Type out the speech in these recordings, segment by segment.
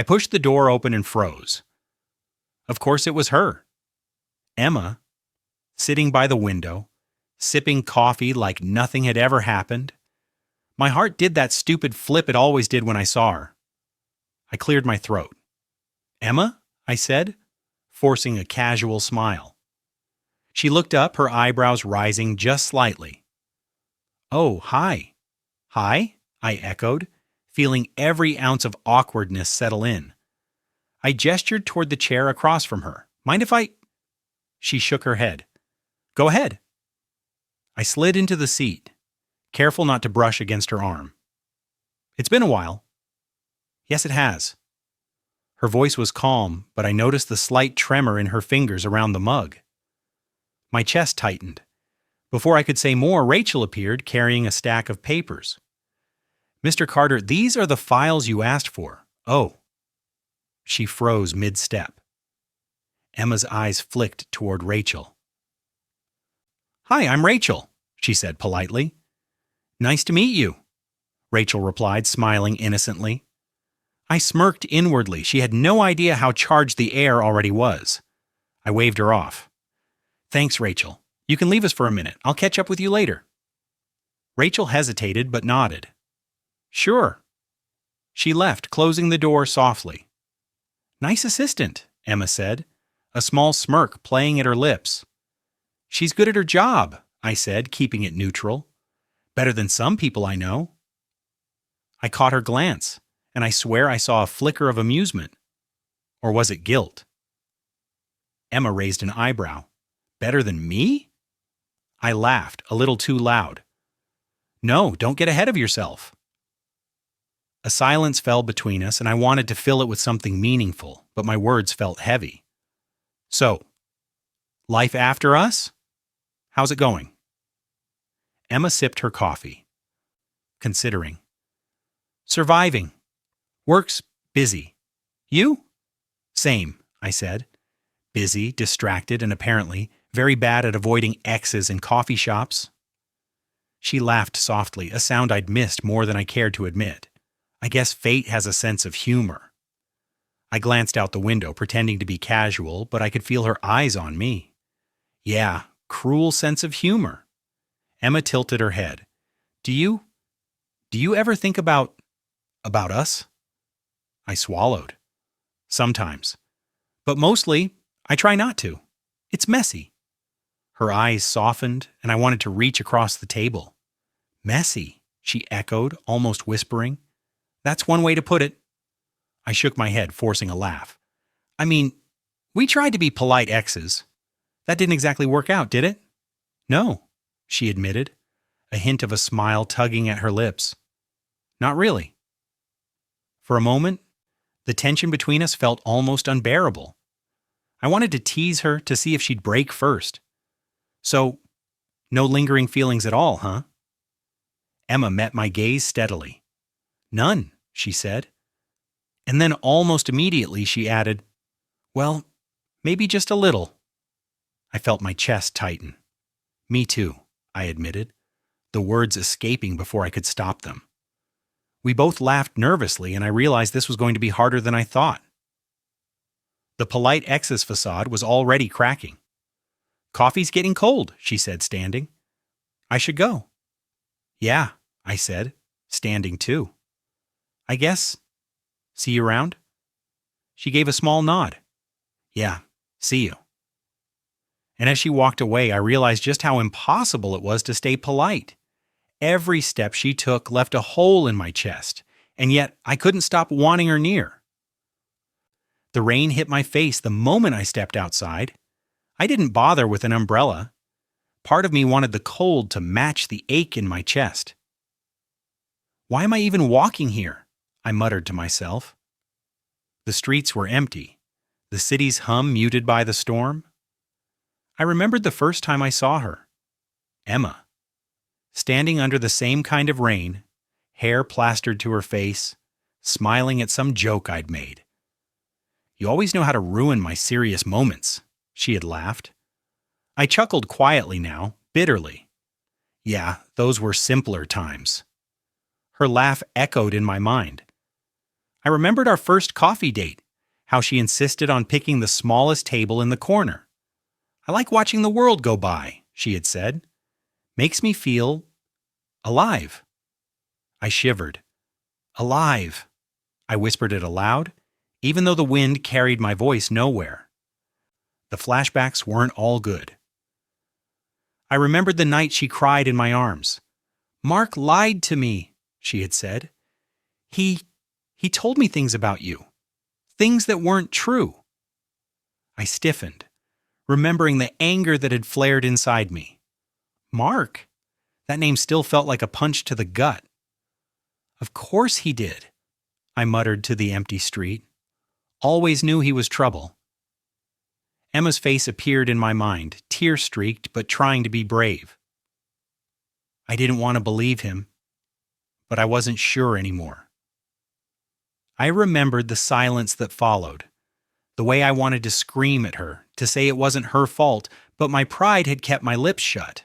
I pushed the door open and froze. Of course it was her. Emma, sitting by the window, sipping coffee like nothing had ever happened. My heart did that stupid flip it always did when I saw her. I cleared my throat. "Emma?" I said, forcing a casual smile. She looked up, her eyebrows rising just slightly. "Oh, hi." "Hi?" I echoed, feeling every ounce of awkwardness settle in. I gestured toward the chair across from her. "Mind if I—" She shook her head. "Go ahead." I slid into the seat, careful not to brush against her arm. "It's been a while." "Yes, it has." Her voice was calm, but I noticed the slight tremor in her fingers around the mug. My chest tightened. Before I could say more, Rachel appeared, carrying a stack of papers. "Mr. Carter, these are the files you asked for." "Oh." She froze mid-step. Emma's eyes flicked toward Rachel. "Hi, I'm Rachel," she said politely. "Nice to meet you," Rachel replied, smiling innocently. I smirked inwardly. She had no idea how charged the air already was. I waved her off. "Thanks, Rachel. You can leave us for a minute. I'll catch up with you later." Rachel hesitated but nodded. "Sure." She left, closing the door softly. "Nice assistant," Emma said, a small smirk playing at her lips. "She's good at her job," I said, keeping it neutral. "Better than some people I know." I caught her glance, and I swear I saw a flicker of amusement. Or was it guilt? Emma raised an eyebrow. "Better than me?" I laughed, a little too loud. "No, don't get ahead of yourself." A silence fell between us, and I wanted to fill it with something meaningful, but my words felt heavy. "So, life after us? How's it going?" Emma sipped her coffee, considering. "Surviving. Work's busy. You?" "Same," I said. "Busy, distracted, and apparently very bad at avoiding exes in coffee shops." She laughed softly, a sound I'd missed more than I cared to admit. I guess fate has a sense of humor. I glanced out the window, pretending to be casual, but I could feel her eyes on me. Yeah, cruel sense of humor. Emma tilted her head. Do you ever think about us?" I swallowed. "Sometimes. But mostly, I try not to. It's messy." Her eyes softened, and I wanted to reach across the table. "Messy," she echoed, almost whispering. "That's one way to put it." I shook my head, forcing a laugh. "I mean, we tried to be polite exes. That didn't exactly work out, did it?" "No," she admitted, a hint of a smile tugging at her lips. "Not really." For a moment, the tension between us felt almost unbearable. I wanted to tease her to see if she'd break first. "So, no lingering feelings at all, huh?" Emma met my gaze steadily. "None," she said. And then almost immediately she added, "Well, maybe just a little." I felt my chest tighten. "Me too," I admitted, the words escaping before I could stop them. We both laughed nervously, and I realized this was going to be harder than I thought. The polite ex's facade was already cracking. "Coffee's getting cold," she said, standing. "I should go." "Yeah," I said, standing too. "I guess. See you around?" She gave a small nod. "Yeah, see you." And as she walked away, I realized just how impossible it was to stay polite. Every step she took left a hole in my chest, and yet I couldn't stop wanting her near. The rain hit my face the moment I stepped outside. I didn't bother with an umbrella. Part of me wanted the cold to match the ache in my chest. "Why am I even walking here?" I muttered to myself. The streets were empty, the city's hum muted by the storm. I remembered the first time I saw her. Emma. Standing under the same kind of rain, hair plastered to her face, smiling at some joke I'd made. "You always know how to ruin my serious moments," she had laughed. I chuckled quietly now, bitterly. Yeah, those were simpler times. Her laugh echoed in my mind. I remembered our first coffee date, how she insisted on picking the smallest table in the corner. I like watching the world go by, she had said. Makes me feel alive. I shivered. Alive. I whispered it aloud, even though the wind carried my voice nowhere. The flashbacks weren't all good. I remembered the night she cried in my arms. Mark lied to me, she had said. He told me things about you. Things that weren't true. I stiffened, remembering the anger that had flared inside me. Mark? That name still felt like a punch to the gut. Of course he did, I muttered to the empty street. Always knew he was trouble. Emma's face appeared in my mind, tear-streaked but trying to be brave. I didn't want to believe him, but I wasn't sure anymore. I remembered the silence that followed, the way I wanted to scream at her, to say it wasn't her fault, but my pride had kept my lips shut.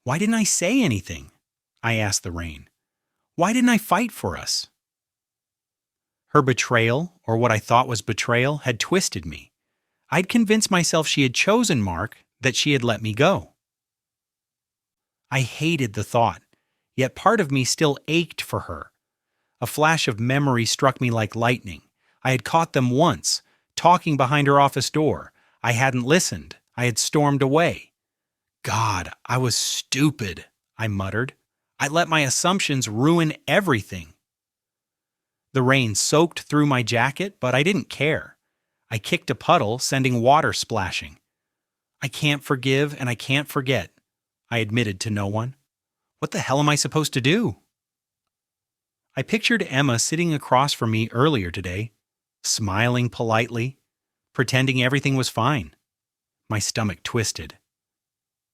Why didn't I say anything? I asked the rain. Why didn't I fight for us? Her betrayal, or what I thought was betrayal, had twisted me. I'd convinced myself she had chosen Mark, that she had let me go. I hated the thought, yet part of me still ached for her. A flash of memory struck me like lightning. I had caught them once, talking behind her office door. I hadn't listened. I had stormed away. God, I was stupid, I muttered. I let my assumptions ruin everything. The rain soaked through my jacket, but I didn't care. I kicked a puddle, sending water splashing. I can't forgive and I can't forget, I admitted to no one. What the hell am I supposed to do? I pictured Emma sitting across from me earlier today, smiling politely, pretending everything was fine. My stomach twisted.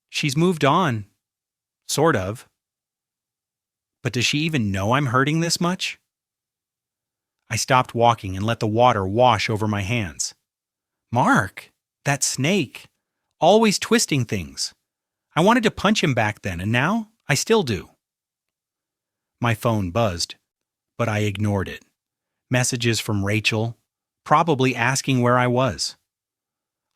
She's moved on. Sort of. But does she even know I'm hurting this much? I stopped walking and let the water wash over my hands. Mark, that snake, always twisting things. I wanted to punch him back then, and now I still do. My phone buzzed, but I ignored it. Messages from Rachel, probably asking where I was.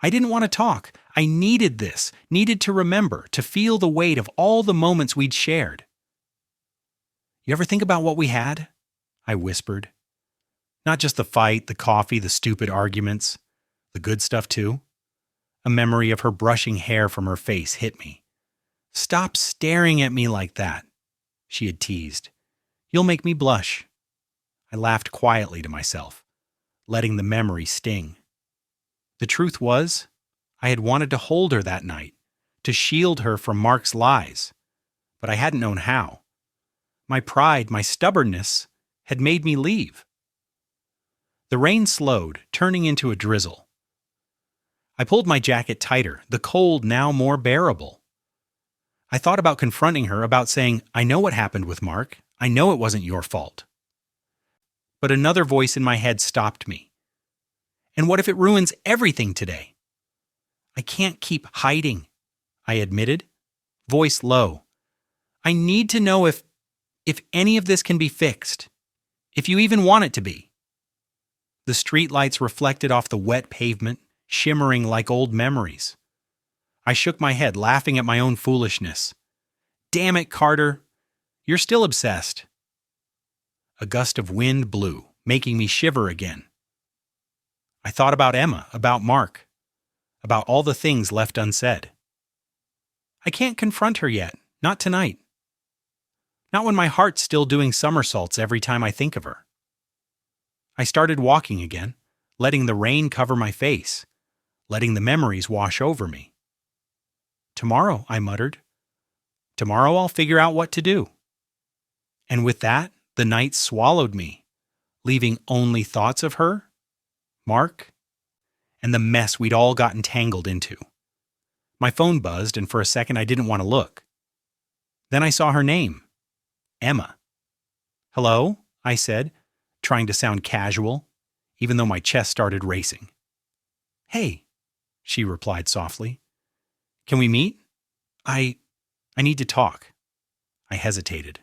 I didn't want to talk. I needed this, needed to remember, to feel the weight of all the moments we'd shared. You ever think about what we had? I whispered. Not just the fight, the coffee, the stupid arguments. The good stuff too. A memory of her brushing hair from her face hit me. Stop staring at me like that, she had teased. You'll make me blush. I laughed quietly to myself, letting the memory sting. The truth was, I had wanted to hold her that night, to shield her from Mark's lies, but I hadn't known how. My pride, my stubbornness, had made me leave. The rain slowed, turning into a drizzle. I pulled my jacket tighter, the cold now more bearable. I thought about confronting her, about saying, I know what happened with Mark. I know it wasn't your fault. But another voice in my head stopped me. And what if it ruins everything today? I can't keep hiding, I admitted, voice low. I need to know if any of this can be fixed, if you even want it to be. The streetlights reflected off the wet pavement, shimmering like old memories. I shook my head, laughing at my own foolishness. Damn it, Carter. You're still obsessed. A gust of wind blew, making me shiver again. I thought about Emma, about Mark, about all the things left unsaid. I can't confront her yet, not tonight. Not when my heart's still doing somersaults every time I think of her. I started walking again, letting the rain cover my face, letting the memories wash over me. Tomorrow, I muttered. Tomorrow I'll figure out what to do. And with that, the night swallowed me, leaving only thoughts of her, Mark, and the mess we'd all gotten tangled into. My phone buzzed, and for a second I didn't want to look. Then I saw her name, Emma. Hello, I said, trying to sound casual, even though my chest started racing. Hey, she replied softly. Can we meet? I need to talk. I hesitated.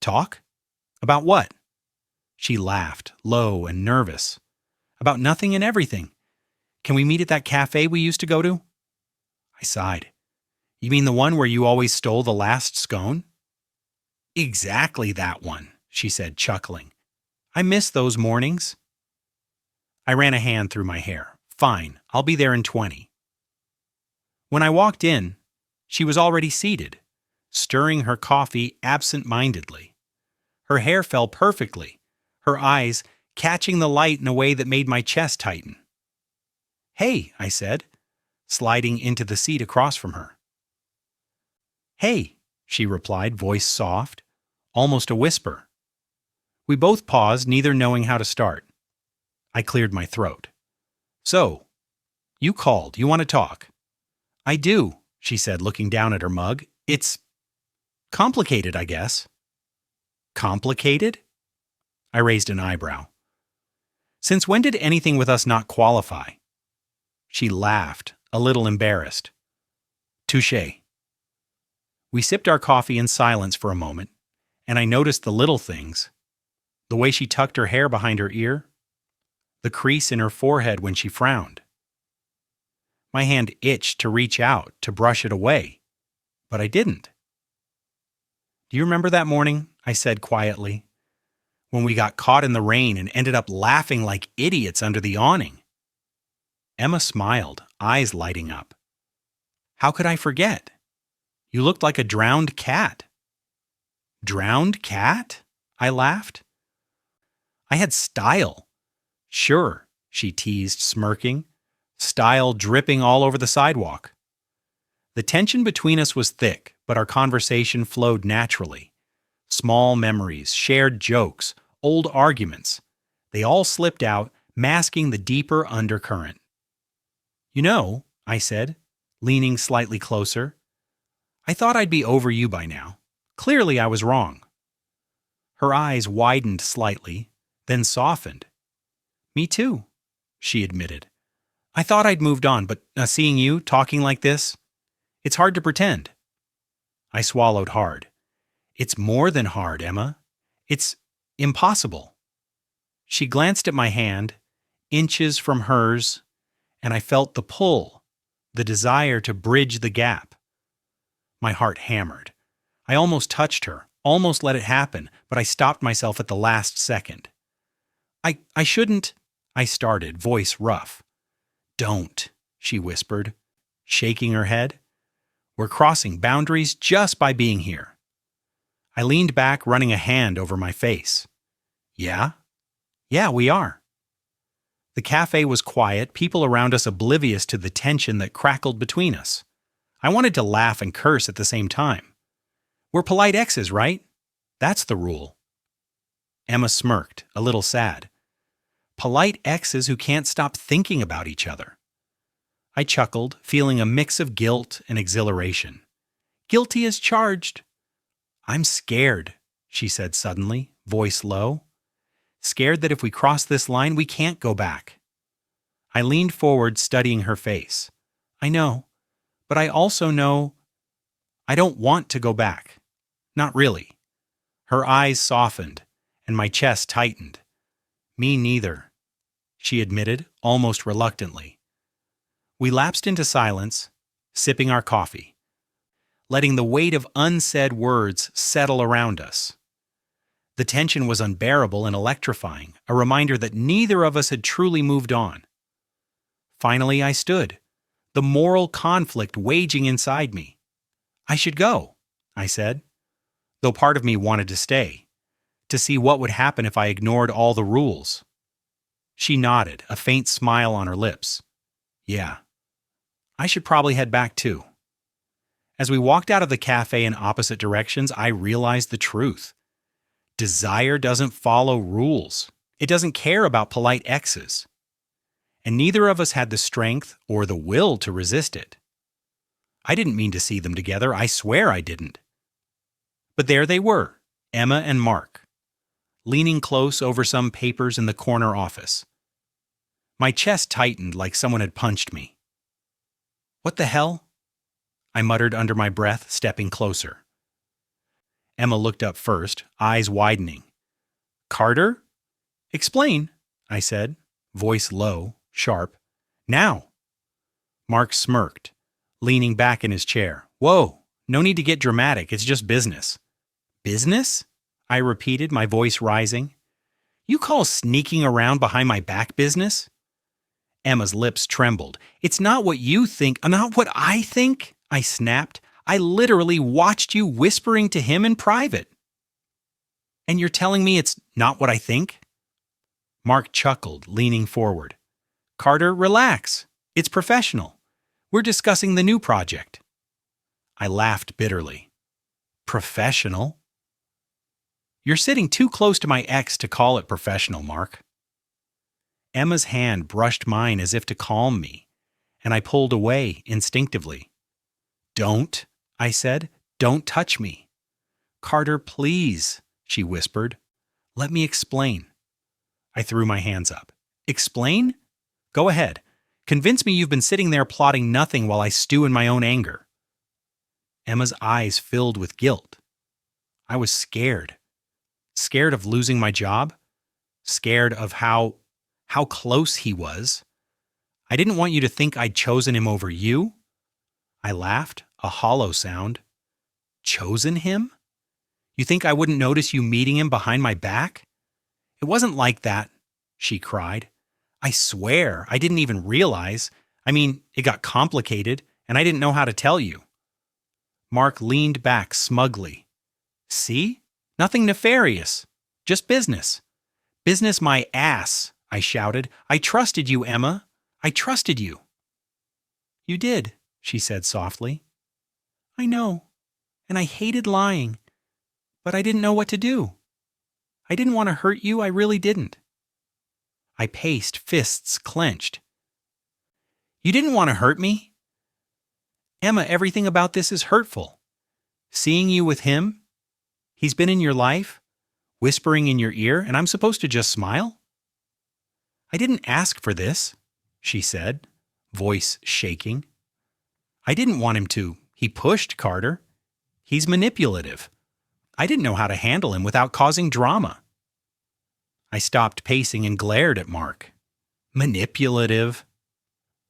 Talk? About what? She laughed, low and nervous. About nothing and everything. Can we meet at that cafe we used to go to? I sighed. You mean the one where you always stole the last scone? Exactly that one, she said, chuckling. I miss those mornings. I ran a hand through my hair. Fine, I'll be there in 20. When I walked in, she was already seated, stirring her coffee absent-mindedly. Her hair fell perfectly, her eyes catching the light in a way that made my chest tighten. Hey, I said, sliding into the seat across from her. Hey, she replied, voice soft, almost a whisper. We both paused, neither knowing how to start. I cleared my throat. So, you called. You want to talk? I do, she said, looking down at her mug. It's complicated, I guess. Complicated? I raised an eyebrow. Since when did anything with us not qualify? She laughed, a little embarrassed. Touché. We sipped our coffee in silence for a moment, and I noticed the little things. The way she tucked her hair behind her ear, the crease in her forehead when she frowned. My hand itched to reach out, to brush it away, but I didn't. Do you remember that morning? I said quietly, when we got caught in the rain and ended up laughing like idiots under the awning. Emma smiled, eyes lighting up. How could I forget? You looked like a drowned cat. Drowned cat? I laughed. I had style. Sure, she teased, smirking, style dripping all over the sidewalk. The tension between us was thick, but our conversation flowed naturally. Small memories, shared jokes, old arguments. They all slipped out, masking the deeper undercurrent. You know, I said, leaning slightly closer, I thought I'd be over you by now. Clearly I was wrong. Her eyes widened slightly, then softened. Me too, she admitted. I thought I'd moved on, but seeing you talking like this, it's hard to pretend. I swallowed hard. It's more than hard, Emma. It's impossible. She glanced at my hand, inches from hers, and I felt the pull, the desire to bridge the gap. My heart hammered. I almost touched her, almost let it happen, but I stopped myself at the last second. I shouldn't, I started, voice rough. Don't, she whispered, shaking her head. We're crossing boundaries just by being here. I leaned back, running a hand over my face. Yeah? Yeah, we are. The cafe was quiet, people around us oblivious to the tension that crackled between us. I wanted to laugh and curse at the same time. We're polite exes, right? That's the rule. Emma smirked, a little sad. Polite exes who can't stop thinking about each other. I chuckled, feeling a mix of guilt and exhilaration. Guilty as charged. I'm scared, she said suddenly, voice low. Scared that if we cross this line, we can't go back. I leaned forward, studying her face. I know, but I also know I don't want to go back. Not really. Her eyes softened, and my chest tightened. Me neither, she admitted, almost reluctantly. We lapsed into silence, sipping our coffee, letting the weight of unsaid words settle around us. The tension was unbearable and electrifying, a reminder that neither of us had truly moved on. Finally, I stood, the moral conflict waging inside me. I should go, I said, though part of me wanted to stay, to see what would happen if I ignored all the rules. She nodded, a faint smile on her lips. Yeah, I should probably head back too. As we walked out of the cafe in opposite directions, I realized the truth. Desire doesn't follow rules. It doesn't care about polite exes. And neither of us had the strength or the will to resist it. I didn't mean to see them together, I swear I didn't. But there they were, Emma and Mark, leaning close over some papers in the corner office. My chest tightened like someone had punched me. What the hell? I muttered under my breath, stepping closer. Emma looked up first, eyes widening. Carter? Explain, I said, voice low, sharp. Now. Mark smirked, leaning back in his chair. Whoa, no need to get dramatic, it's just business. Business? I repeated, my voice rising. You call sneaking around behind my back business? Emma's lips trembled. It's not what you think, not what I think, I snapped. I literally watched you whispering to him in private. And you're telling me it's not what I think? Mark chuckled, leaning forward. Carter, relax. It's professional. We're discussing the new project. I laughed bitterly. Professional? You're sitting too close to my ex to call it professional, Mark. Emma's hand brushed mine as if to calm me, and I pulled away instinctively. Don't, I said. Don't touch me. Carter, please, she whispered. Let me explain. I threw my hands up. Explain? Go ahead. Convince me you've been sitting there plotting nothing while I stew in my own anger. Emma's eyes filled with guilt. I was scared. Scared of losing my job. Scared of how close he was. I didn't want you to think I'd chosen him over you. I laughed, a hollow sound. Chosen him? You think I wouldn't notice you meeting him behind my back? It wasn't like that, she cried. I swear, I didn't even realize. It got complicated, and I didn't know how to tell you. Mark leaned back smugly. See? Nothing nefarious. Just business. Business my ass, I shouted. I trusted you, Emma. I trusted you. You did, she said softly. I know, and I hated lying, but I didn't know what to do. I didn't want to hurt you, I really didn't. I paced, fists clenched. You didn't want to hurt me? Emma, everything about this is hurtful. Seeing you with him, he's been in your life, whispering in your ear, and I'm supposed to just smile? I didn't ask for this, she said, voice shaking. I didn't want him to. He pushed, Carter. He's manipulative. I didn't know how to handle him without causing drama. I stopped pacing and glared at Mark. Manipulative.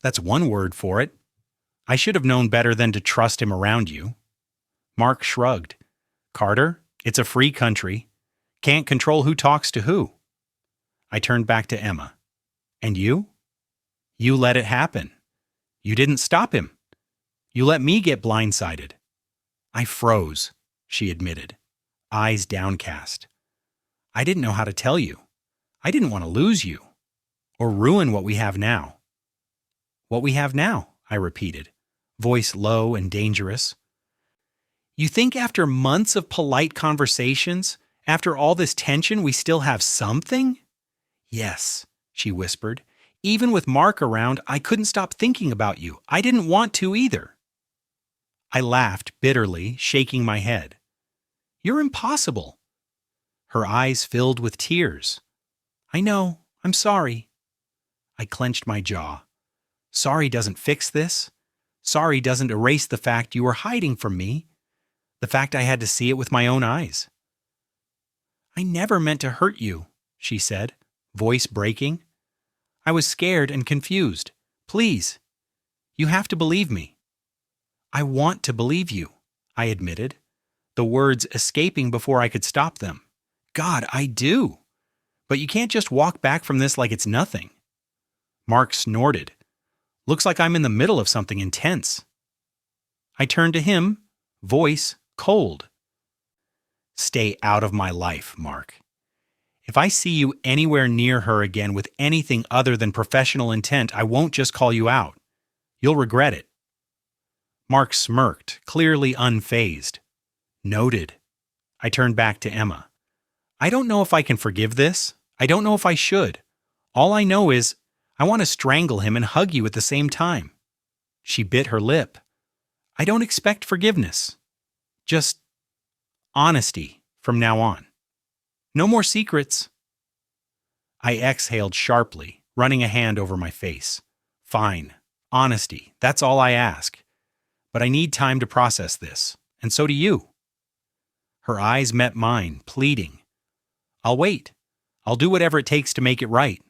That's one word for it. I should have known better than to trust him around you. Mark shrugged. Carter, it's a free country. Can't control who talks to who. I turned back to Emma. And you? You let it happen. You didn't stop him. You let me get blindsided. I froze, she admitted, eyes downcast. I didn't know how to tell you. I didn't want to lose you or ruin what we have now. What we have now, I repeated, voice low and dangerous. You think after months of polite conversations, after all this tension, we still have something? Yes, she whispered. Even with Mark around, I couldn't stop thinking about you. I didn't want to either. I laughed bitterly, shaking my head. You're impossible. Her eyes filled with tears. I know. I'm sorry. I clenched my jaw. Sorry doesn't fix this. Sorry doesn't erase the fact you were hiding from me. The fact I had to see it with my own eyes. I never meant to hurt you, she said, voice breaking. I was scared and confused. Please. You have to believe me. I want to believe you, I admitted, the words escaping before I could stop them. God, I do. But you can't just walk back from this like it's nothing. Mark snorted. Looks like I'm in the middle of something intense. I turned to him, voice cold. Stay out of my life, Mark. If I see you anywhere near her again with anything other than professional intent, I won't just call you out. You'll regret it. Mark smirked, clearly unfazed. Noted. I turned back to Emma. I don't know if I can forgive this. I don't know if I should. All I know is I want to strangle him and hug you at the same time. She bit her lip. I don't expect forgiveness. Just honesty from now on. No more secrets. I exhaled sharply, running a hand over my face. Fine. Honesty. That's all I ask. But I need time to process this, and so do you. Her eyes met mine, pleading. I'll wait. I'll do whatever it takes to make it right.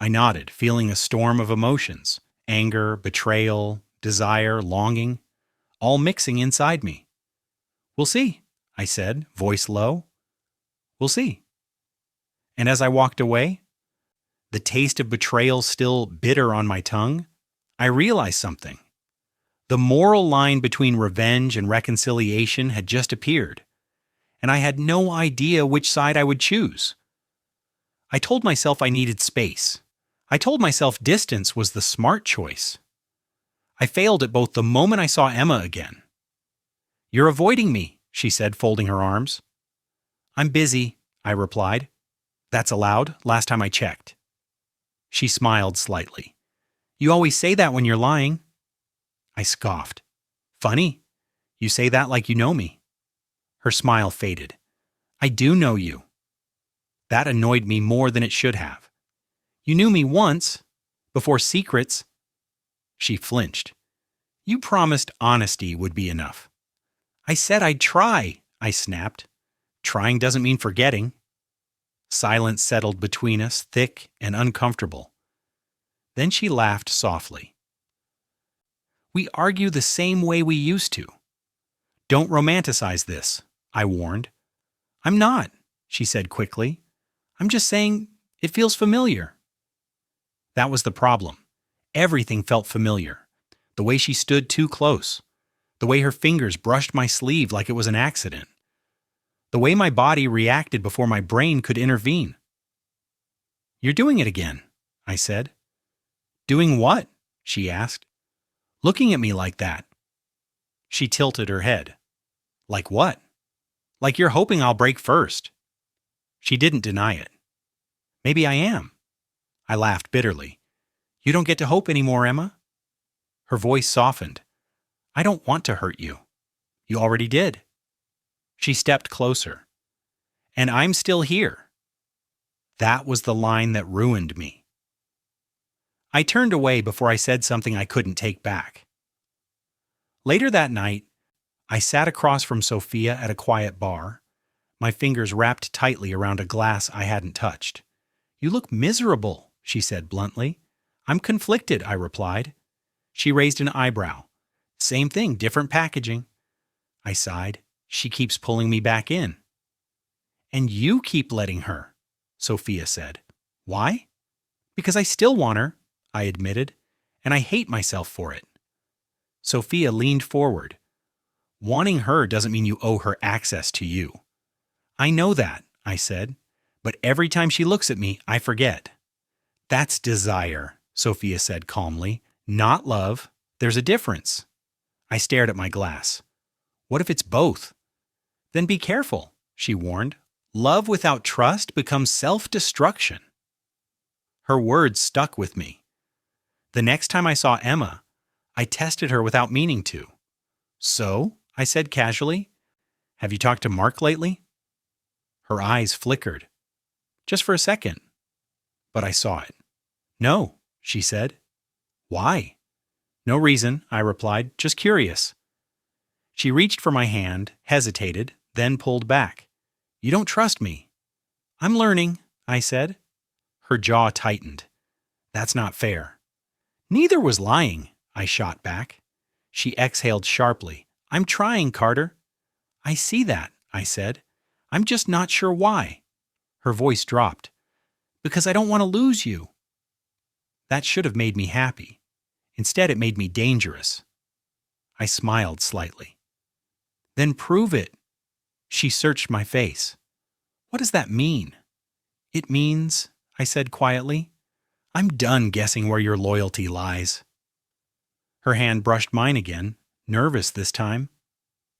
I nodded, feeling a storm of emotions: anger, betrayal, desire, longing, all mixing inside me. We'll see, I said, voice low. We'll see. And as I walked away, the taste of betrayal still bitter on my tongue, I realized something. The moral line between revenge and reconciliation had just appeared, and I had no idea which side I would choose. I told myself I needed space. I told myself distance was the smart choice. I failed at both the moment I saw Emma again. "You're avoiding me," she said, folding her arms. "I'm busy," I replied. "That's allowed, last time I checked." She smiled slightly. "You always say that when you're lying." I scoffed. "Funny. You say that like you know me." Her smile faded. "I do know you." That annoyed me more than it should have. "You knew me once, before secrets." She flinched. "You promised honesty would be enough." "I said I'd try," I snapped. "Trying doesn't mean forgetting." Silence settled between us, thick and uncomfortable. Then she laughed softly. "We argue the same way we used to." "Don't romanticize this," I warned. "I'm not," she said quickly. "I'm just saying it feels familiar." That was the problem. Everything felt familiar. The way she stood too close. The way her fingers brushed my sleeve like it was an accident. The way my body reacted before my brain could intervene. "You're doing it again," I said. "Doing what?" she asked. "Looking at me like that." She tilted her head. "Like what?" "Like you're hoping I'll break first." She didn't deny it. "Maybe I am." I laughed bitterly. "You don't get to hope anymore, Emma." Her voice softened. "I don't want to hurt you. You already did." She stepped closer. "And I'm still here." That was the line that ruined me. I turned away before I said something I couldn't take back. Later that night, I sat across from Sophia at a quiet bar, my fingers wrapped tightly around a glass I hadn't touched. "You look miserable," she said bluntly. "I'm conflicted," I replied. She raised an eyebrow. "Same thing, different packaging." I sighed. "She keeps pulling me back in." "And you keep letting her," Sophia said. "Why?" "Because I still want her," I admitted, "and I hate myself for it." Sophia leaned forward. "Wanting her doesn't mean you owe her access to you." "I know that," I said, "but every time she looks at me, I forget." "That's desire," Sophia said calmly, "not love. There's a difference." I stared at my glass. "What if it's both?" "Then be careful," she warned. "Love without trust becomes self-destruction." Her words stuck with me. The next time I saw Emma, I tested her without meaning to. "So?" I said casually. "Have you talked to Mark lately?" Her eyes flickered. "Just for a second." But I saw it. "No," she said. "Why?" "No reason," I replied. "Just curious." She reached for my hand, hesitated, then pulled back. "You don't trust me." "I'm learning," I said. Her jaw tightened. "That's not fair." "Neither was lying," I shot back. She exhaled sharply. "I'm trying, Carter." "I see that," I said. "I'm just not sure why." Her voice dropped. "Because I don't want to lose you." That should have made me happy. Instead, it made me dangerous. I smiled slightly. "Then prove it." She searched my face. "What does that mean?" "It means," I said quietly, "I'm done guessing where your loyalty lies." Her hand brushed mine again, nervous this time.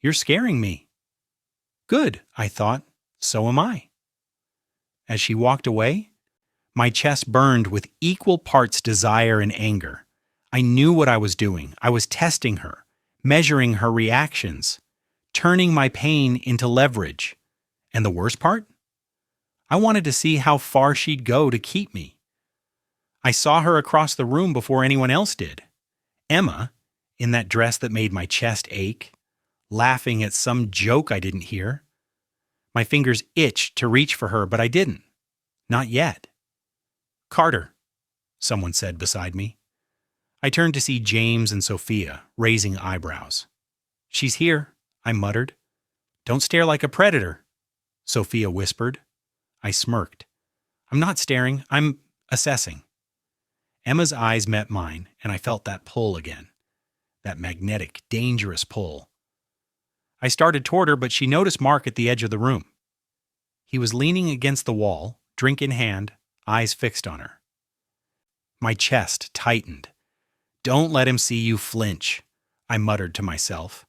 "You're scaring me." "Good," I thought. "So am I." As she walked away, my chest burned with equal parts desire and anger. I knew what I was doing. I was testing her, measuring her reactions, turning my pain into leverage. And the worst part? I wanted to see how far she'd go to keep me. I saw her across the room before anyone else did. Emma, in that dress that made my chest ache, laughing at some joke I didn't hear. My fingers itched to reach for her, but I didn't. Not yet. Carter, someone said beside me. I turned to see James and Sophia, raising eyebrows. She's here, I muttered. Don't stare like a predator, Sophia whispered. I smirked. I'm not staring, I'm assessing. Emma's eyes met mine, and I felt that pull again. That magnetic, dangerous pull. I started toward her, but she noticed Mark at the edge of the room. He was leaning against the wall, drink in hand, eyes fixed on her. My chest tightened. Don't let him see you flinch, I muttered to myself.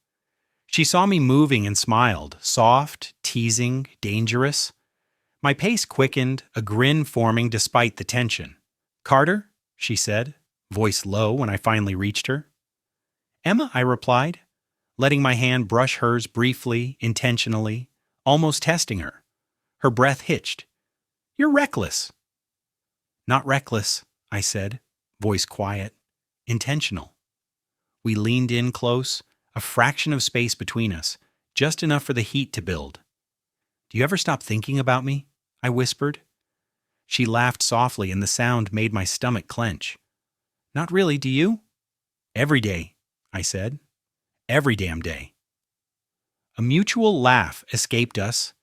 She saw me moving and smiled, soft, teasing, dangerous. My pace quickened, a grin forming despite the tension. Carter, she said, voice low when I finally reached her. Emma, I replied, letting my hand brush hers briefly, intentionally, almost testing her. Her breath hitched. You're reckless. Not reckless, I said, voice quiet, intentional. We leaned in close, a fraction of space between us, just enough for the heat to build. Do you ever stop thinking about me? I whispered. She laughed softly and the sound made my stomach clench. Not really, do you? Every day, I said. Every damn day. A mutual laugh escaped us,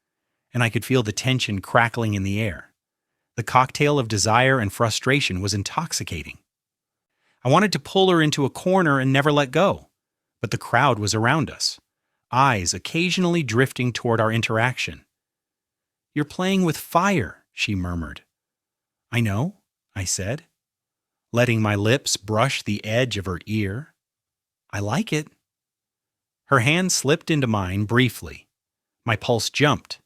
and I could feel the tension crackling in the air. The cocktail of desire and frustration was intoxicating. I wanted to pull her into a corner and never let go, but the crowd was around us, eyes occasionally drifting toward our interaction. You're playing with fire, she murmured. I know, I said, letting my lips brush the edge of her ear. I like it. Her hand slipped into mine briefly. My pulse jumped.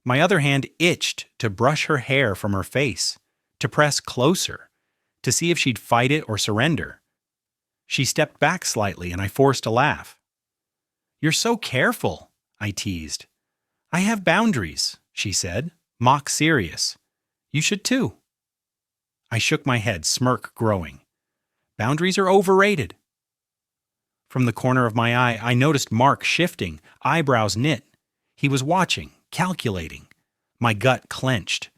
My other hand itched to brush her hair from her face, to press closer, to see if she'd fight it or surrender. She stepped back slightly and I forced a laugh. You're so careful, I teased. I have boundaries, she said, mock serious. You should too. I shook my head, smirk growing. Boundaries are overrated. From the corner of my eye, I noticed Mark shifting, eyebrows knit. He was watching, calculating. My gut clenched.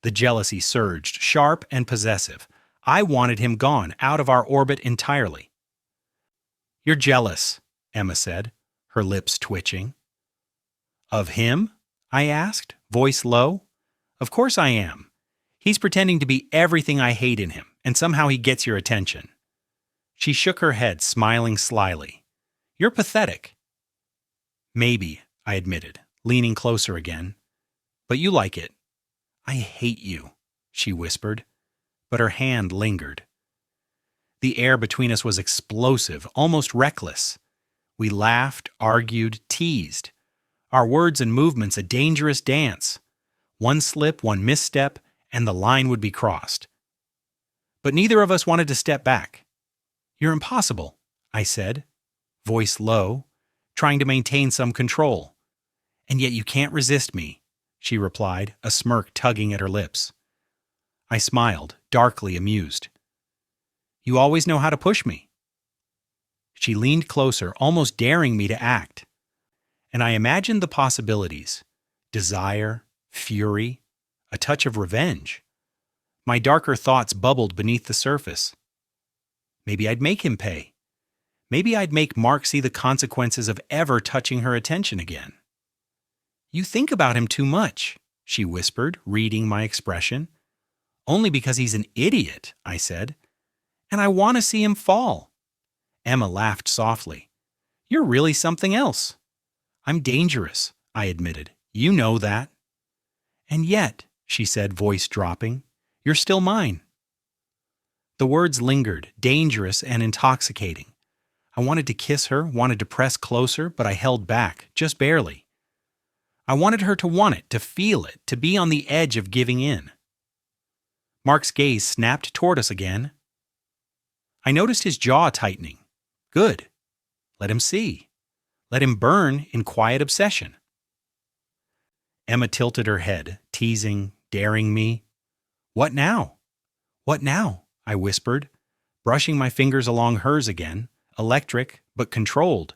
The jealousy surged, sharp and possessive. I wanted him gone, out of our orbit entirely. You're jealous, Emma said, her lips twitching. Of him? I asked, voice low. Of course I am. He's pretending to be everything I hate in him, and somehow he gets your attention. She shook her head, smiling slyly. You're pathetic. Maybe, I admitted, leaning closer again. But you like it. I hate you, she whispered, but her hand lingered. The air between us was explosive, almost reckless. We laughed, argued, teased. Our words and movements a dangerous dance. One slip, one misstep, and the line would be crossed. But neither of us wanted to step back. You're impossible, I said, voice low, trying to maintain some control. And yet you can't resist me, she replied, a smirk tugging at her lips. I smiled, darkly amused. You always know how to push me. She leaned closer, almost daring me to act. And I imagined the possibilities. Desire, fury, a touch of revenge. My darker thoughts bubbled beneath the surface. Maybe I'd make him pay. Maybe I'd make Mark see the consequences of ever touching her attention again. You think about him too much, she whispered, reading my expression. Only because he's an idiot, I said. And I want to see him fall. Emma laughed softly. You're really something else. I'm dangerous, I admitted. You know that. And yet, she said, voice dropping, you're still mine. The words lingered, dangerous and intoxicating. I wanted to kiss her, wanted to press closer, but I held back, just barely. I wanted her to want it, to feel it, to be on the edge of giving in. Mark's gaze snapped toward us again. I noticed his jaw tightening. Good. Let him see. Let him burn in quiet obsession. Emma tilted her head, teasing, daring me. What now? What now? I whispered, brushing my fingers along hers again, electric but controlled.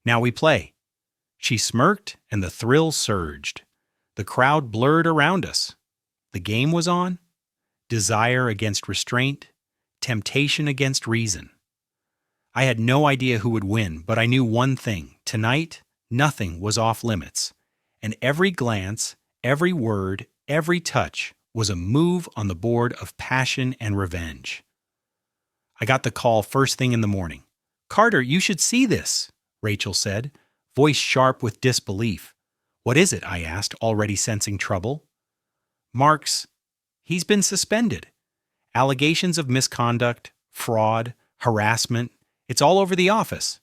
Now we play. She smirked and the thrill surged. The crowd blurred around us. The game was on. Desire against restraint. Temptation against reason. I had no idea who would win, but I knew one thing. Tonight, nothing was off limits. And every glance, every word, every touch was a move on the board of passion and revenge. I got the call first thing in the morning. "Carter, you should see this," Rachel said, voice sharp with disbelief. "What is it?" I asked, already sensing trouble. He's been suspended. Allegations of misconduct, fraud, harassment. It's all over the office."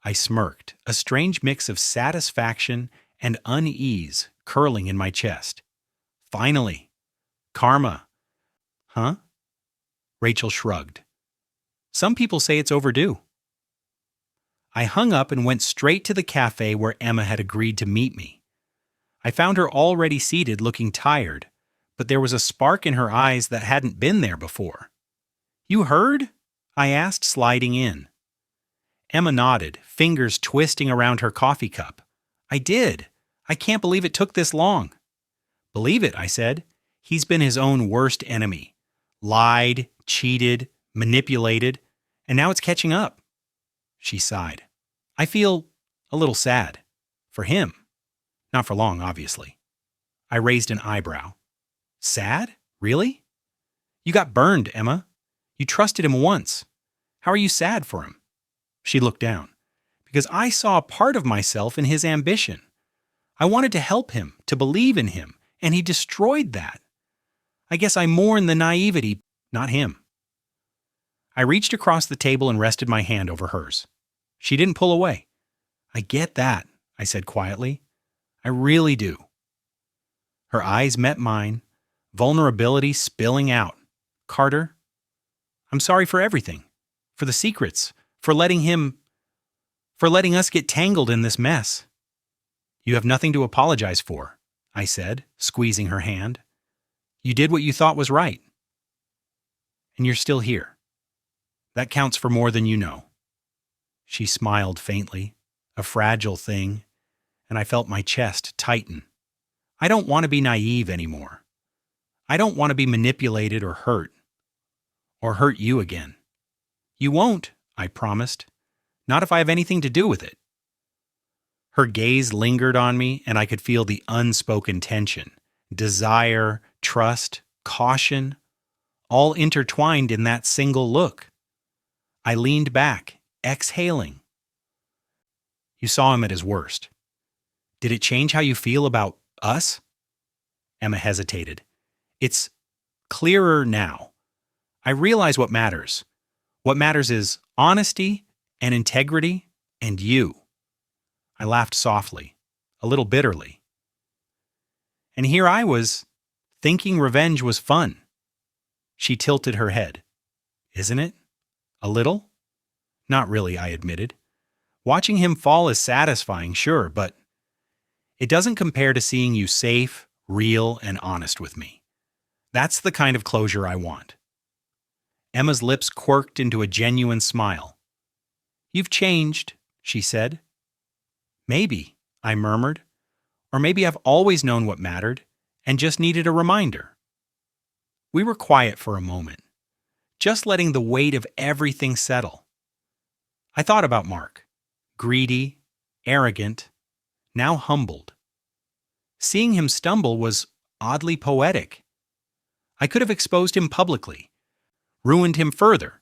I smirked, a strange mix of satisfaction and unease curling in my chest. Finally. Karma. Huh? Rachel shrugged. "Some people say it's overdue." I hung up and went straight to the cafe where Emma had agreed to meet me. I found her already seated, looking tired, but there was a spark in her eyes that hadn't been there before. "You heard?" I asked, sliding in. Emma nodded, fingers twisting around her coffee cup. "I did. I can't believe it took this long." "Believe it," I said. "He's been his own worst enemy. Lied, cheated, manipulated, and now it's catching up." She sighed. "I feel a little sad. For him. Not for long, obviously." I raised an eyebrow. "Sad? Really?" "You got burned, Emma. You trusted him once. How are you sad for him?" She looked down. "Because I saw a part of myself in his ambition. I wanted to help him, to believe in him, and he destroyed that. I guess I mourn the naivety, not him." I reached across the table and rested my hand over hers. She didn't pull away. "I get that," I said quietly. "I really do." Her eyes met mine, vulnerability spilling out. "Carter, I'm sorry for everything. For the secrets. For letting us get tangled in this mess." "You have nothing to apologize for," I said, squeezing her hand. "You did what you thought was right. And you're still here. That counts for more than you know." She smiled faintly, a fragile thing, and I felt my chest tighten. I don't want to be naive anymore. I don't want to be manipulated or hurt you again. "You won't," I promised. "Not if I have anything to do with it." Her gaze lingered on me, and I could feel the unspoken tension, desire, trust, caution, all intertwined in that single look. I leaned back, exhaling. "You saw him at his worst. Did it change how you feel about us?" Emma hesitated. "It's clearer now. I realize what matters. What matters is honesty and integrity and you." I laughed softly, a little bitterly. And here I was, thinking revenge was fun. She tilted her head. "Isn't it? A little?" "Not really," I admitted. "Watching him fall is satisfying, sure, but it doesn't compare to seeing you safe, real, and honest with me. That's the kind of closure I want." Emma's lips quirked into a genuine smile. "You've changed," she said. "Maybe," I murmured. "Or maybe I've always known what mattered and just needed a reminder." We were quiet for a moment, just letting the weight of everything settle. I thought about Mark. Greedy, arrogant, now humbled. Seeing him stumble was oddly poetic. I could have exposed him publicly, ruined him further,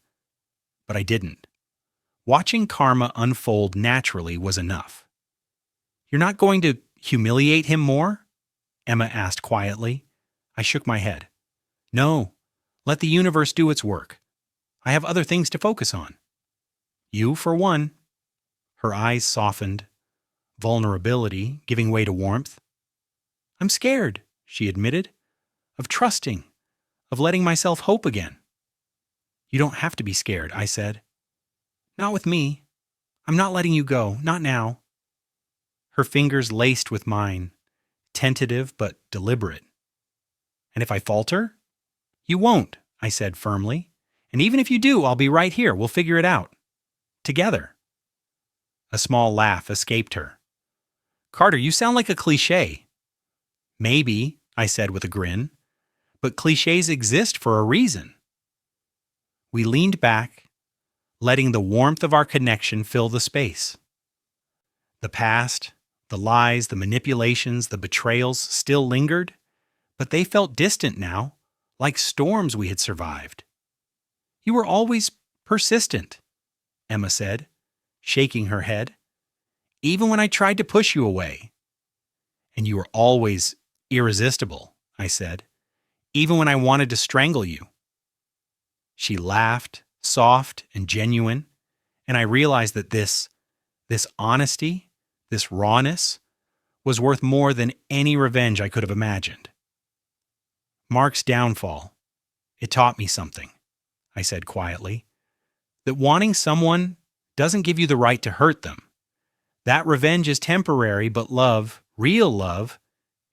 but I didn't. Watching karma unfold naturally was enough. "You're not going to humiliate him more?" Emma asked quietly. I shook my head. "No, let the universe do its work. I have other things to focus on." "You, for one." Her eyes softened, vulnerability giving way to warmth. "I'm scared," she admitted, "of trusting, of letting myself hope again." "You don't have to be scared," I said. "Not with me. I'm not letting you go, not now." Her fingers laced with mine, tentative but deliberate. "And if I falter?" "You won't," I said firmly. "And even if you do, I'll be right here. We'll figure it out. Together." A small laugh escaped her. "Carter, you sound like a cliché." "Maybe," I said with a grin. but cliches exist for a reason. We leaned back, letting the warmth of our connection fill the space. The past, the lies, the manipulations, the betrayals still lingered, but they felt distant now, like storms we had survived. You were always persistent, Emma said, shaking her head, even when I tried to push you away. And you were always irresistible, I said, even when I wanted to strangle you. She laughed, soft and genuine, and I realized that this honesty, this rawness, was worth more than any revenge I could have imagined. Mark's downfall, it taught me something, I said quietly, that wanting someone doesn't give you the right to hurt them. That revenge is temporary, but love, real love,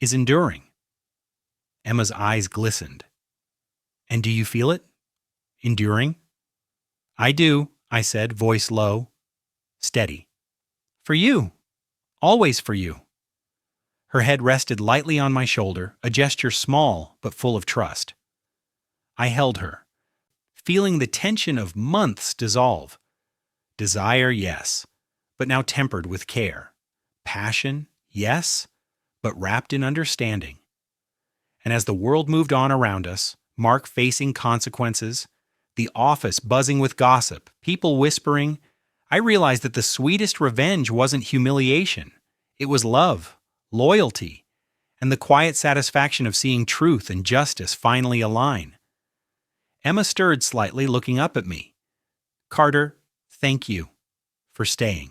is enduring. Emma's eyes glistened. And do you feel it? Enduring? I do, I said, voice low, steady. For you. Always for you. Her head rested lightly on my shoulder, a gesture small but full of trust. I held her, feeling the tension of months dissolve. Desire, yes, but now tempered with care. Passion, yes, but wrapped in understanding. And as the world moved on around us, Mark facing consequences, the office buzzing with gossip, people whispering, I realized that the sweetest revenge wasn't humiliation. It was love, loyalty, and the quiet satisfaction of seeing truth and justice finally align. Emma stirred slightly, looking up at me. Carter, thank you for staying.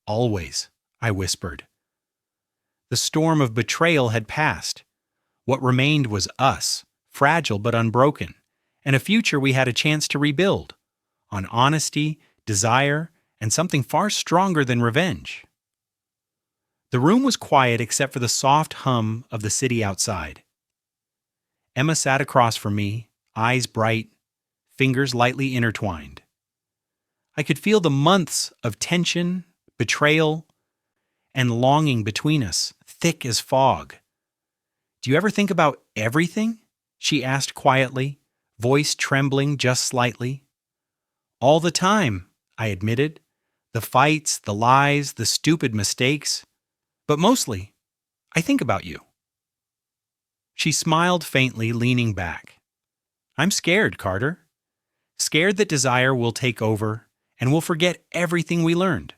Always, I whispered. The storm of betrayal had passed. What remained was us, fragile but unbroken, and a future we had a chance to rebuild, on honesty, desire, and something far stronger than revenge. The room was quiet except for the soft hum of the city outside. Emma sat across from me, eyes bright, fingers lightly intertwined. I could feel the months of tension, betrayal, and longing between us, thick as fog. Do you ever think about everything? She asked quietly, voice trembling just slightly. All the time, I admitted. The fights, the lies, the stupid mistakes. But mostly, I think about you. She smiled faintly, leaning back. I'm scared, Carter. Scared that desire will take over and we'll forget everything we learned.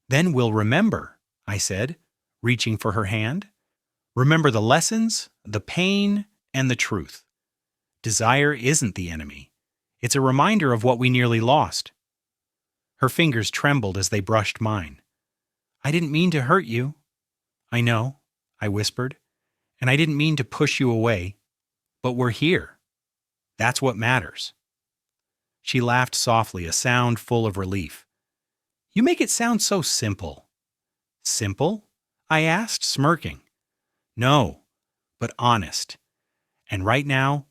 Then we'll remember, I said, reaching for her hand. Remember the lessons, the pain, and the truth. Desire isn't the enemy. It's a reminder of what we nearly lost. Her fingers trembled as they brushed mine. I didn't mean to hurt you. I know, I whispered, and I didn't mean to push you away. But we're here. That's what matters. She laughed softly, a sound full of relief. You make it sound so simple. Simple? I asked, smirking. No, but honest. And right now,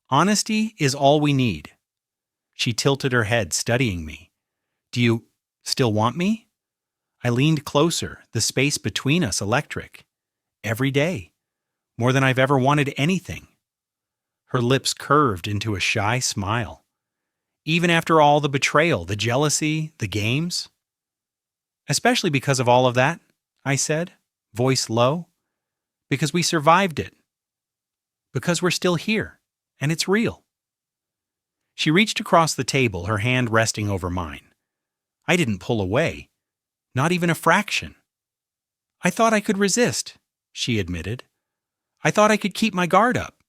honesty is all we need. She tilted her head, studying me. Do you still want me? I leaned closer, the space between us electric. Every day. More than I've ever wanted anything. Her lips curved into a shy smile. Even after all the betrayal, the jealousy, the games? Especially because of all of that, I said, voice low. Because we survived it. Because we're still here, and it's real. She reached across the table, her hand resting over mine. I didn't pull away, not even a fraction. I thought I could resist, she admitted. I thought I could keep my guard up.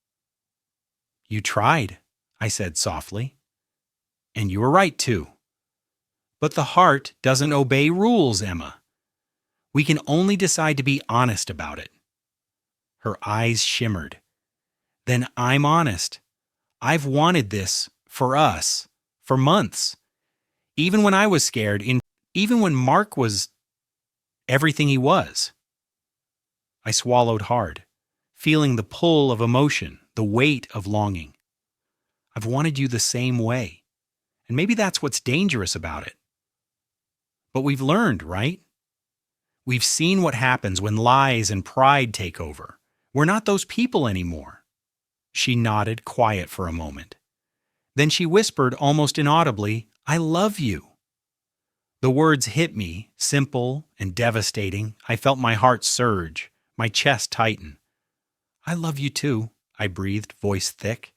You tried, I said softly. And you were right, too. But the heart doesn't obey rules, Emma. We can only decide to be honest about it. Her eyes shimmered. Then I'm honest. I've wanted this for us for months. Even when I was scared, even when Mark was everything he was. I swallowed hard, feeling the pull of emotion, the weight of longing. I've wanted you the same way, and maybe that's what's dangerous about it. But we've learned, right? We've seen what happens when lies and pride take over. We're not those people anymore. She nodded, quiet for a moment. Then she whispered almost inaudibly, "I love you." The words hit me, simple and devastating. I felt my heart surge, my chest tighten. "I love you too," I breathed, voice thick.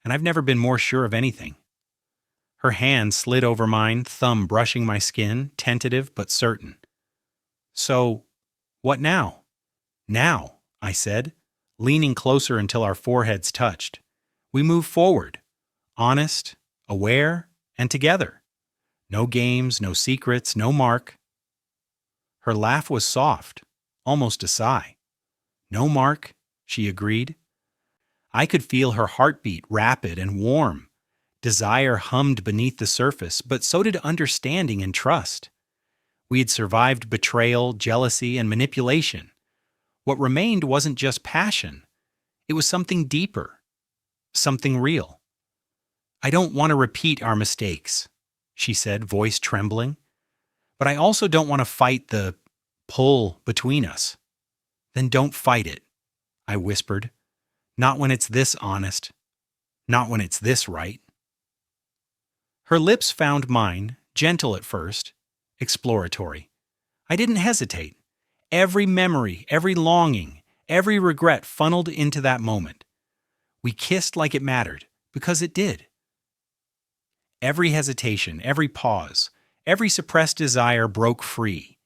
And I've never been more sure of anything. Her hand slid over mine, thumb brushing my skin, tentative but certain. "So, what now?" "Now," I said, leaning closer until our foreheads touched. "We move forward, honest, aware, and together. No games, no secrets, no mark." Her laugh was soft, almost a sigh. "No mark," she agreed. I could feel her heartbeat, rapid and warm. Desire hummed beneath the surface, but so did understanding and trust. We had survived betrayal, jealousy, and manipulation. What remained wasn't just passion. It was something deeper, something real. "I don't want to repeat our mistakes," she said, voice trembling. "But I also don't want to fight the pull between us." "Then don't fight it," I whispered. "Not when it's this honest. Not when it's this right." Her lips found mine, gentle at first, exploratory. I didn't hesitate. Every memory, every longing, every regret funneled into that moment. We kissed like it mattered, because it did. Every hesitation, every pause, every suppressed desire broke free.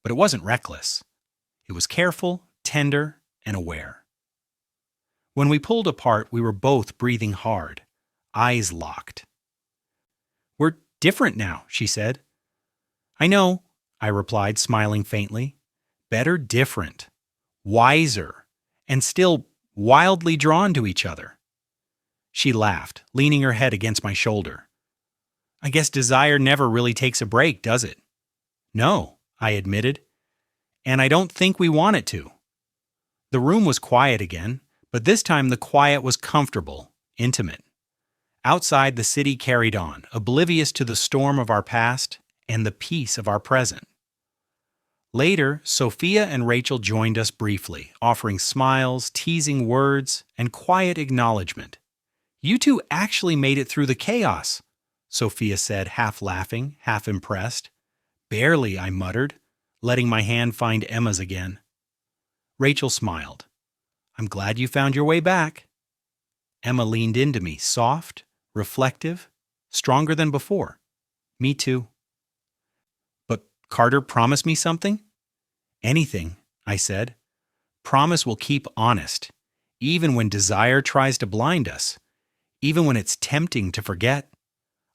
But it wasn't reckless. It was careful, tender, and aware. When we pulled apart, we were both breathing hard, eyes locked. "We're different now," she said. "I know," I replied, smiling faintly. "Better different, wiser, and still wildly drawn to each other." She laughed, leaning her head against my shoulder. "I guess desire never really takes a break, does it?" "No," I admitted. "And I don't think we want it to." The room was quiet again, but this time the quiet was comfortable, intimate. Outside, the city carried on, oblivious to the storm of our past and the peace of our present. Later, Sophia and Rachel joined us briefly, offering smiles, teasing words, and quiet acknowledgement. "You two actually made it through the chaos," Sophia said, half laughing, half impressed. "Barely," I muttered, letting my hand find Emma's again. Rachel smiled. "I'm glad you found your way back." Emma leaned into me, soft, reflective, stronger than before. "Me too." "But Carter promised me something?" "Anything," I said. "Promise we'll keep honest, even when desire tries to blind us, even when it's tempting to forget."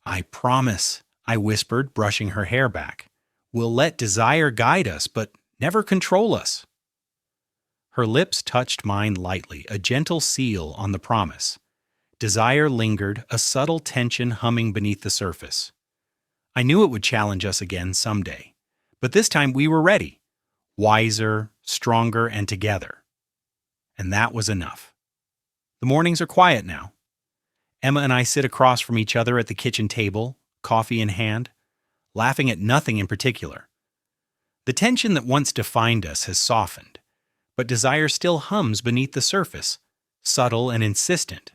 "I promise," I whispered, brushing her hair back. "We'll let desire guide us, but never control us." Her lips touched mine lightly, a gentle seal on the promise. Desire lingered, a subtle tension humming beneath the surface. I knew it would challenge us again someday, but this time we were ready, wiser, stronger, and together. And that was enough. The mornings are quiet now. Emma and I sit across from each other at the kitchen table, coffee in hand, laughing at nothing in particular. The tension that once defined us has softened, but desire still hums beneath the surface, subtle and insistent.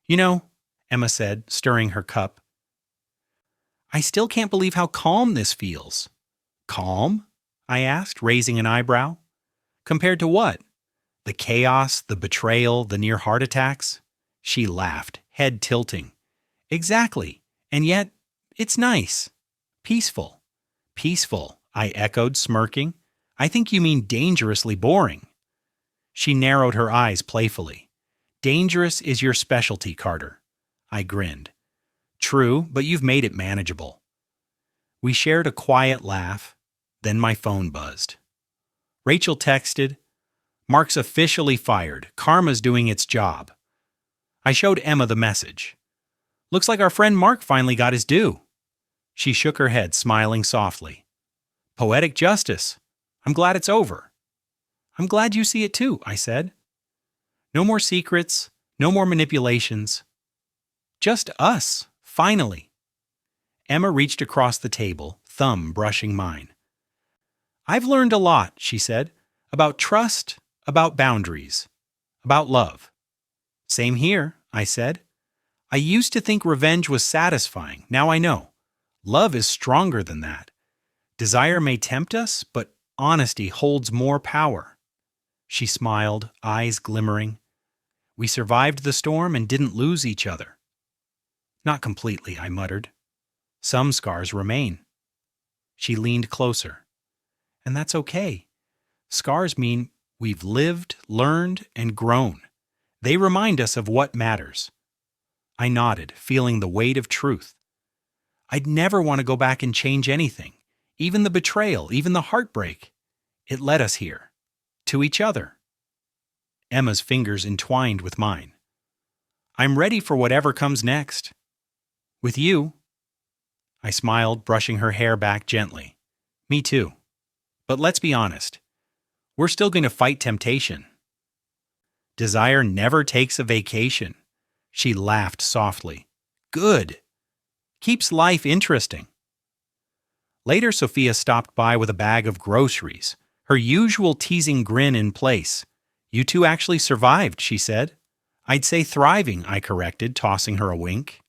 "You know," Emma said, stirring her cup, "I still can't believe how calm this feels." "Calm?" I asked, raising an eyebrow. "Compared to what? The chaos, the betrayal, the near heart attacks?" She laughed, head tilting. "Exactly. And yet, it's nice. Peaceful." "Peaceful," I echoed, smirking. "I think you mean dangerously boring." She narrowed her eyes playfully. "Dangerous is your specialty, Carter." I grinned. "True, but you've made it manageable." We shared a quiet laugh, then my phone buzzed. Rachel texted, "Mark's officially fired. Karma's doing its job." I showed Emma the message. "Looks like our friend Mark finally got his due." She shook her head, smiling softly. "Poetic justice. I'm glad it's over." "I'm glad you see it too," I said. "No more secrets, no more manipulations. Just us, finally." Emma reached across the table, thumb brushing mine. "I've learned a lot," she said, "about trust, about boundaries, about love." Same here, I said. I used to think revenge was satisfying. Now I know. Love is stronger than that. Desire may tempt us, but honesty holds more power. She smiled, eyes glimmering. We survived the storm and didn't lose each other. Not completely, I muttered. Some scars remain. She leaned closer. And that's okay. Scars mean we've lived, learned, and grown. They remind us of what matters. I nodded, feeling the weight of truth. I'd never want to go back and change anything, even the betrayal, even the heartbreak. It led us here, to each other. Emma's fingers entwined with mine. I'm ready for whatever comes next. With you. I smiled, brushing her hair back gently. Me too. But let's be honest. We're still going to fight temptation. Desire never takes a vacation. She laughed softly. Good. Keeps life interesting. Later, Sophia stopped by with a bag of groceries, her usual teasing grin in place. You two actually survived, she said. I'd say thriving, I corrected, tossing her a wink.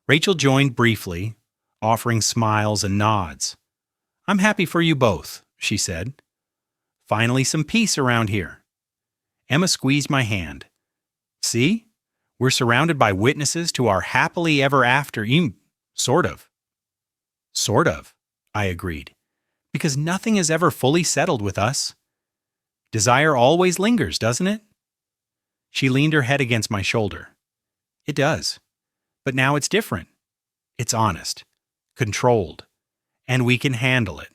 Rachel joined briefly, offering smiles and nods. I'm happy for you both, she said. Finally some peace around here. Emma squeezed my hand. See? We're surrounded by witnesses to our happily ever after. Sort of. Sort of, I agreed. Because nothing is ever fully settled with us. Desire always lingers, doesn't it? She leaned her head against my shoulder. It does. But now it's different. It's honest, controlled, and we can handle it.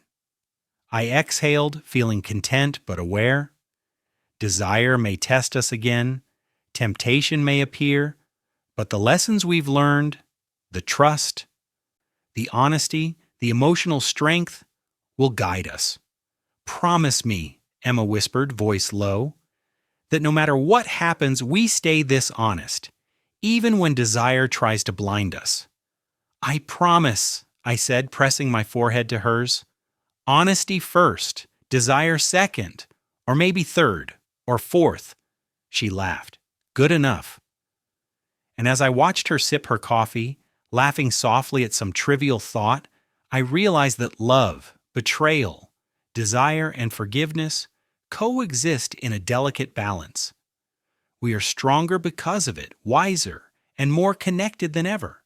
I exhaled, feeling content but aware. Desire may test us again, temptation may appear, but the lessons we've learned, the trust, the honesty, the emotional strength will guide us. Promise me, Emma whispered, voice low, that no matter what happens, we stay this honest, even when desire tries to blind us. I promise, I said, pressing my forehead to hers. Honesty first, desire second, or maybe third, or fourth. She laughed. Good enough. And as I watched her sip her coffee, laughing softly at some trivial thought, I realized that love, betrayal, desire, and forgiveness coexist in a delicate balance. We are stronger because of it, wiser, and more connected than ever.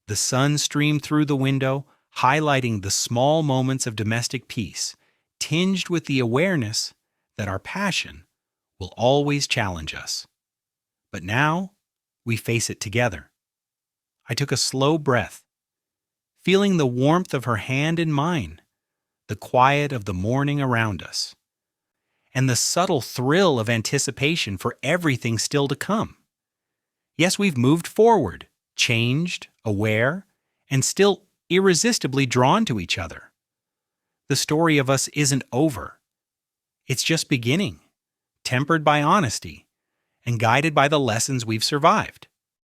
The sun streamed through the window, highlighting the small moments of domestic peace, tinged with the awareness that our passion will always challenge us. But now, we face it together. I took a slow breath, feeling the warmth of her hand in mine, the quiet of the morning around us, and the subtle thrill of anticipation for everything still to come. Yes, we've moved forward, changed, aware, and still irresistibly drawn to each other. The story of us isn't over. It's just beginning, tempered by honesty, and guided by the lessons we've survived.